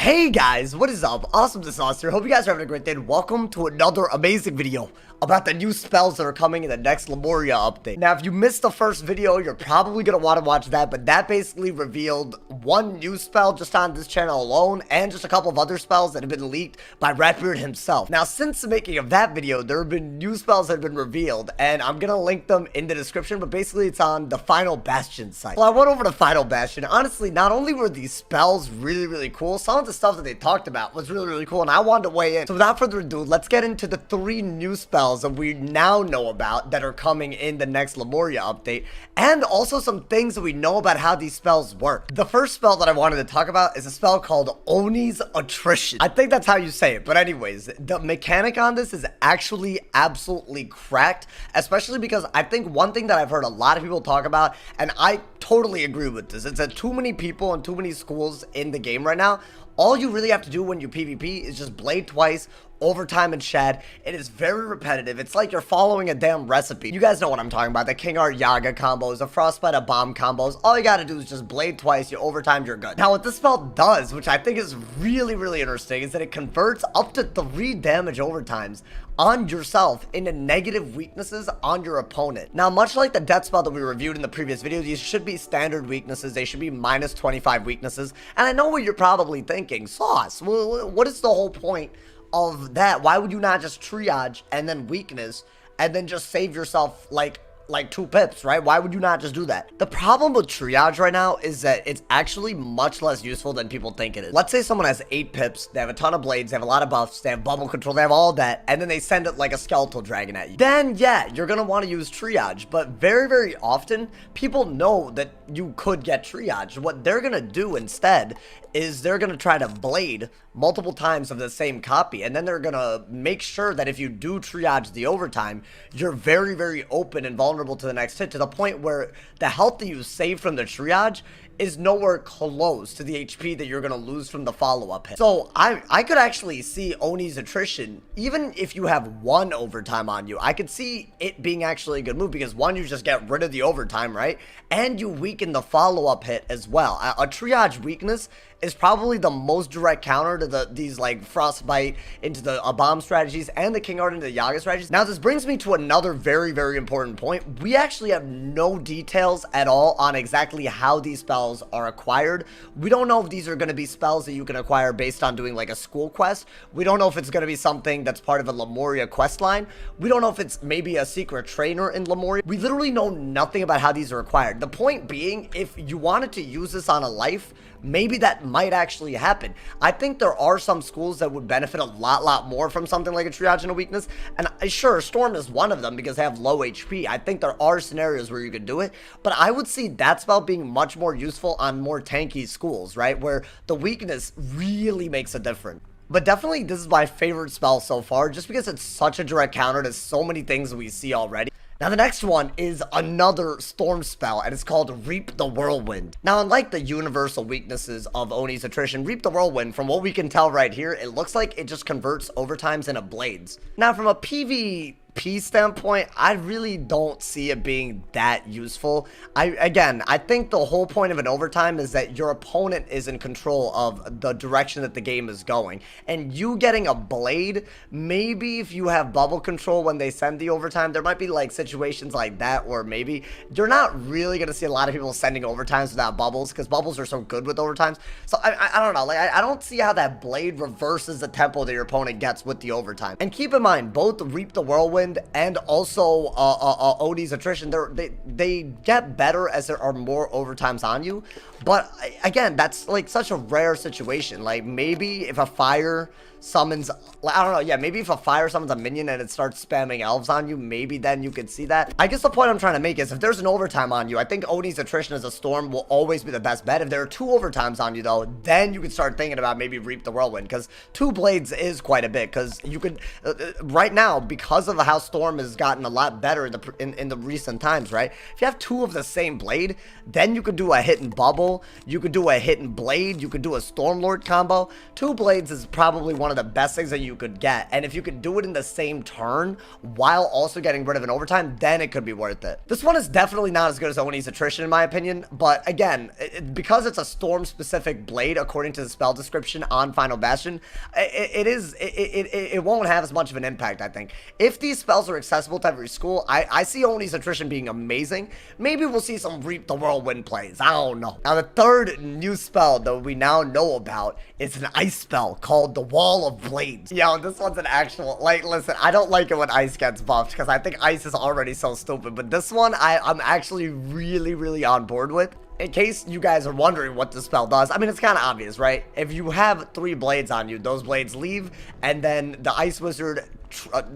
Hey guys, what is up? AwesomeTheSauce here. Hope you guys are having a great day. Welcome to another amazing video about the new spells that are coming in the next LEMURIA update. Now, if you missed the first video, you're probably going to want to watch that, but that basically revealed one new spell just on this channel alone, and just a couple of other spells that have been leaked by Ratbeard himself. Now, since the making of that video, there have been new spells that have been revealed, and I'm going to link them in the description, but basically it's on the Final Bastion site. Well, I went over to Final Bastion. Honestly, not only were these spells really cool, some of the stuff that they talked about was really cool, and I wanted to weigh in. So without further ado, let's get into the 3 new spells that we now know about that are coming in the next LEMURIA update, and also some things that we know about how these spells work. The first spell that I wanted to talk about is a spell called Onis Attrition. I think that's how you say it, but anyways, the mechanic on this is actually absolutely cracked, especially because I think one thing that I've heard a lot of people talk about, and I totally agree with this, it's that too many people and too many schools in the game right now. All you really have to do when you PvP is just blade twice, overtime and shed. It is very repetitive. It's like you're following a damn recipe. You guys know what I'm talking about. The King Art Yaga combos, the Frostbite of Bomb combos. All you gotta do is just blade twice, you overtime, you're good. Now what this spell does, which I think is really interesting, is that it converts up to 3 damage overtimes on yourself into negative weaknesses on your opponent. Now, much like the death spell that we reviewed in the previous video, these should be standard weaknesses. They should be minus 25 weaknesses. And I know what you're probably thinking. Sauce, well, what is the whole point of that? Why would you not just triage and then weakness and then just save yourself like 2 pips, right? Why would you not just do that? The problem with triage right now is that it's actually much less useful than people think it is. Let's say someone has 8 pips, they have a ton of blades, they have a lot of buffs, they have bubble control, they have all that, and then they send it like a skeletal dragon at you. Then yeah, you're gonna want to use triage, but very often people know that you could get triage. What they're gonna do instead is they're gonna try to blade multiple times of the same copy, and then they're gonna make sure that if you do triage the overtime, you're very open and vulnerable to the next hit, to the point where the health that you save from the triage is nowhere close to the HP that you're gonna lose from the follow-up hit. So I could actually see Onis Attrition, even if you have 1 overtime on you, I could see it being actually a good move, because 1, you just get rid of the overtime, right? And you weaken the follow-up hit as well. A triage weakness is probably the most direct counter to these like Frostbite into the bomb strategies and the King Art into the Yaga strategies. Now this brings me to another very important point. We actually have no details at all on exactly how these spells are acquired. We don't know if these are going to be spells that you can acquire based on doing like a school quest. We don't know if it's going to be something that's part of a LEMURIA quest line. We don't know if it's maybe a secret trainer in LEMURIA. We literally know nothing about how these are acquired. The point being, if you wanted to use this on a life, maybe that might actually happen. I think there are some schools that would benefit a lot more from something like a triage and a weakness, and sure, Storm is one of them because they have low HP. I think there are scenarios where you could do it, but I would see that spell being much more useful on more tanky schools, right, where the weakness really makes a difference. But definitely this is my favorite spell so far, just because it's such a direct counter to so many things we see already. Now the next one is another storm spell, and it's called Reap the Whirlwind. Now, unlike the universal weaknesses of Onis Attrition, Reap the Whirlwind, from what we can tell right here, it looks like it just converts overtimes into blades. Now from a PvP standpoint, I really don't see it being that useful. Again, I think the whole point of an overtime is that your opponent is in control of the direction that the game is going, and you getting a blade, maybe if you have bubble control when they send the overtime, there might be like situations like that where maybe you're not really going to see a lot of people sending overtimes without bubbles, because bubbles are so good with overtimes. So I don't know, like I don't see how that blade reverses the tempo that your opponent gets with the overtime. And keep in mind, both Reap the Whirlwind and also Onis Attrition, they get better as there are more overtimes on you. But again, that's like such a rare situation. Like maybe if a fire summons, I don't know, yeah, maybe if a fire summons a minion and it starts spamming elves on you, maybe then you could see that. I guess the point I'm trying to make is, if there's an overtime on you, I think Onis Attrition as a storm will always be the best bet. If there are 2 overtimes on you though, then you could start thinking about maybe Reap the Whirlwind, because 2 blades is quite a bit, because you could right now, because of how storm has gotten a lot better in the recent times, right? If you have 2 of the same blade, then you could do a hit and bubble, school. You could do a hidden blade. You could do a Stormlord combo. 2 blades is probably one of the best things that you could get. And if you could do it in the same turn while also getting rid of an overtime, then it could be worth it. This one is definitely not as good as Onis Attrition in my opinion. But again, because it's a storm specific blade, according to the spell description on Final Bastion, it won't have as much of an impact, I think. If these spells are accessible to every school, I see Onis Attrition being amazing. Maybe we'll see some Reap the Whirlwind plays. I don't know. Now, the third new spell that we now know about is an ice spell called the Wall of Blades. Yo, this one's an actual, like, listen, I don't like it when ice gets buffed because I think ice is already so stupid. But this one, I'm actually really on board with. In case you guys are wondering what this spell does, I mean, it's kind of obvious, right? If you have 3 blades on you, those blades leave, and then the Ice Wizard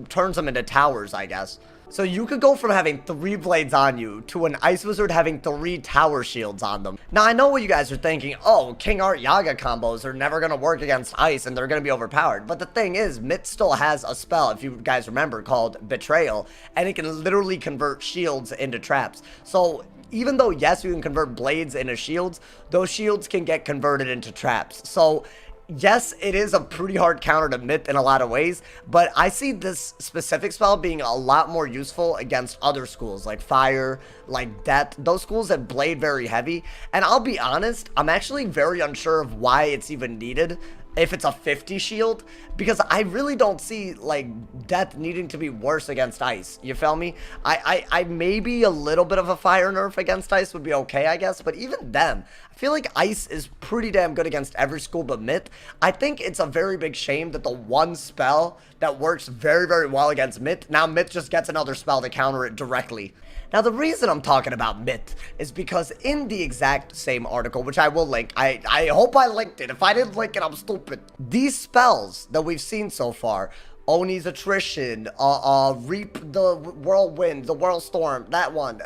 turns them into towers, I guess. So you could go from having 3 blades on you to an Ice Wizard having 3 tower shields on them. Now, I know what you guys are thinking. Oh, King Art Yaga combos are never going to work against ice and they're going to be overpowered. But the thing is, Myth still has a spell, if you guys remember, called Betrayal. And it can literally convert shields into traps. So even though, yes, you can convert blades into shields, those shields can get converted into traps. So yes, it is a pretty hard counter to Myth in a lot of ways, but I see this specific spell being a lot more useful against other schools like Fire, like Death, those schools that blade very heavy. And I'll be honest, I'm actually very unsure of why it's even needed if it's a 50 shield, because I really don't see like Death needing to be worse against ice. You feel me? I maybe a little bit of a fire nerf against ice would be okay, I guess, but even them, I feel like ice is pretty damn good against every school but Myth. I think it's a very big shame that the one spell that works very well against Myth, now Myth just gets another spell to counter it directly. Now, the reason I'm talking about Myth is because in the exact same article, which I will link, I hope I linked it. If I didn't link it, I'm stupid. These spells that we've seen so far, Onis Attrition, Reap the Whirlwind, the Whirlstorm, that one,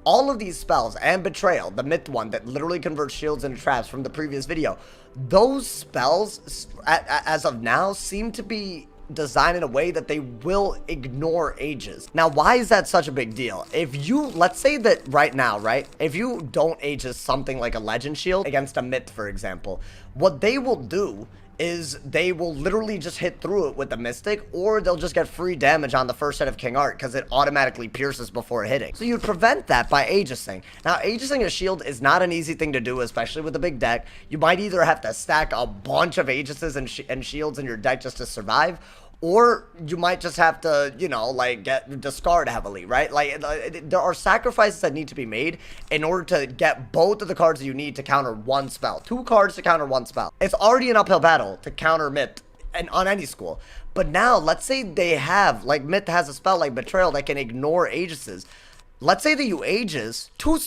all of these spells, and Betrayal, the Myth one that literally converts shields into traps from the previous video, those spells, as of now, seem to be designed in a way that they will ignore ages. Now, why is that such a big deal? If you, let's say that right now, right, if you don't aegis something like a legend shield against a Myth, for example, what they will do is they will literally just hit through it with the Mystic, or they'll just get free damage on the first hit of King Art because it automatically pierces before hitting. So you'd prevent that by aegising. Now, aegising a shield is not an easy thing to do, especially with a big deck. You might either have to stack a bunch of aegises and shields in your deck just to survive, or you might just have to, you know, like discard heavily, right? Like there are sacrifices that need to be made in order to get both of the cards that you need to counter one spell. 2 cards to counter 1 spell. It's already an uphill battle to counter Myth and on any school. But now, let's say they have, like Myth has a spell like Betrayal that can ignore aegises. Let's say that you aegis two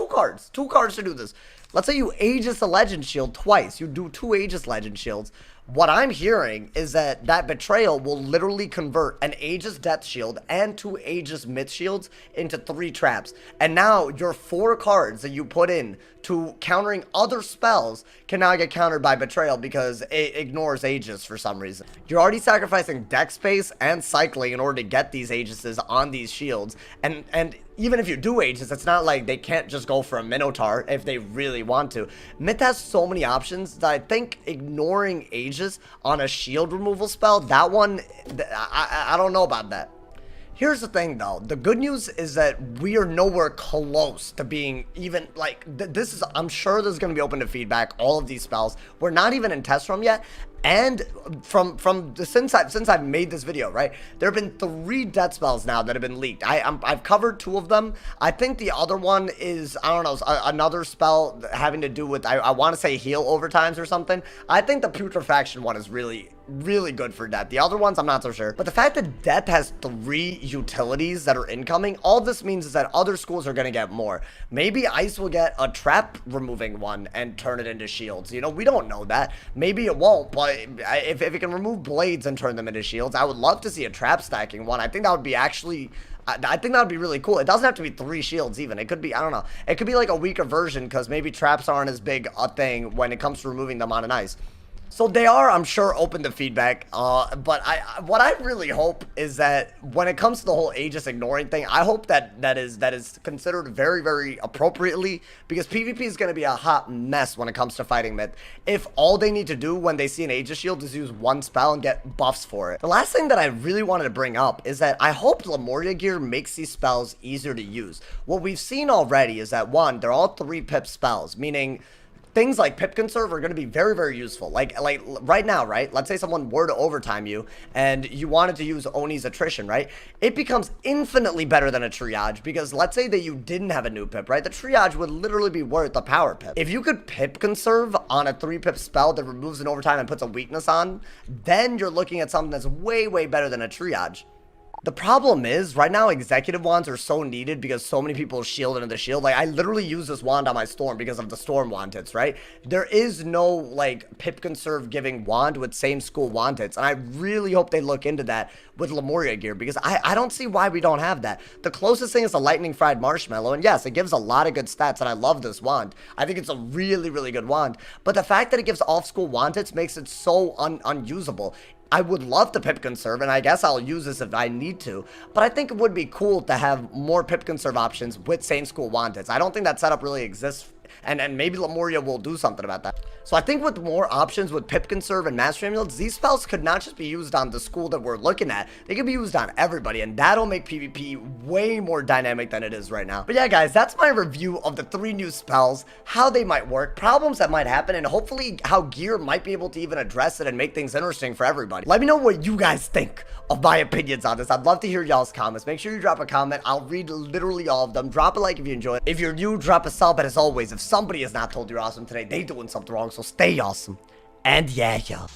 cards to do this. Let's say you aegis a legend shield twice. You do 2 aegis legend shields. What I'm hearing is that Betrayal will literally convert an Aegis Death Shield and 2 Aegis Myth Shields into 3 traps. And now your 4 cards that you put in to countering other spells can now get countered by Betrayal because it ignores Aegis for some reason. You're already sacrificing deck space and cycling in order to get these Aegises on these shields. And even if you do Aegis, it's not like they can't just go for a Minotaur if they really want to. Myth has so many options that I think ignoring Aegis on a shield removal spell, that one, I don't know about that. Here's the thing though, the good news is that we are nowhere close to being even, like, this is, I'm sure this is going to be open to feedback, all of these spells. We're not even in test room yet, and since I've made this video, right, there have been 3 death spells now that have been leaked. I've covered 2 of them. I think the other one is, I don't know, another spell having to do with, I want to say heal overtimes or something. I think the Putrefaction one is really good for Death. The other ones, I'm not so sure. But the fact that Death has 3 utilities that are incoming, all this means is that other schools are going to get more. Maybe Ice will get a trap removing one and turn it into shields. You know, we don't know that. Maybe it won't, but if it can remove blades and turn them into shields, I would love to see a trap stacking one. I think that would be actually, I think that would be really cool. It doesn't have to be 3 shields even. It could be, I don't know. It could be like a weaker version because maybe traps aren't as big a thing when it comes to removing them on an ice. So they are, I'm sure, open to feedback, but what I really hope is that when it comes to the whole Aegis ignoring thing, I hope that is considered very, very appropriately, because PvP is going to be a hot mess when it comes to fighting mid, if all they need to do when they see an Aegis shield is use one spell and get buffs for it. The last thing that I really wanted to bring up is that I hope Lemuria gear makes these spells easier to use. What we've seen already is that, one, they're all 3 pip spells, meaning things like Pip Conserve are going to be very, very useful. Like right now, right? Let's say someone were to overtime you and you wanted to use Onis Attrition, right? It becomes infinitely better than a triage, because let's say that you didn't have a new Pip, right? The triage would literally be worth a power Pip. If you could Pip Conserve on a 3 Pip spell that removes an overtime and puts a weakness on, then you're looking at something that's way, way better than a triage. The problem is, right now, executive wands are so needed because so many people shield into the shield. Like, I literally use this wand on my storm because of the storm wand hits, right? There is no, like, Pip Conserve giving wand with same school wand hits, and I really hope they look into that with Lemuria gear, because I don't see why we don't have that. The closest thing is the lightning fried marshmallow, and yes, it gives a lot of good stats, and I love this wand. I think it's a really, really good wand, but the fact that it gives off-school wand hits makes it so unusable. I would love to Pip Conserve, and I guess I'll use this if I need to, but I think it would be cool to have more Pip Conserve options with same school wand hits. I don't think that setup really exists, and maybe Lemuria will do something about that. So I think with more options with Pip Conserve and Mastery Amulets, these spells could not just be used on the school that we're looking at, they could be used on everybody, and that'll make PvP way more dynamic than it is right now. But yeah, guys, that's my review of the 3 new spells, how they might work, problems that might happen, and hopefully how gear might be able to even address it and make things interesting for everybody. Let me know what you guys think of my opinions on this. I'd love to hear y'all's comments. Make sure you drop a comment. I'll read literally all of them. Drop a like if you enjoyed. If you're new, drop a sub, and as always, if somebody has not told you you're awesome today, they doing something wrong, so stay awesome. And yeah, y'all.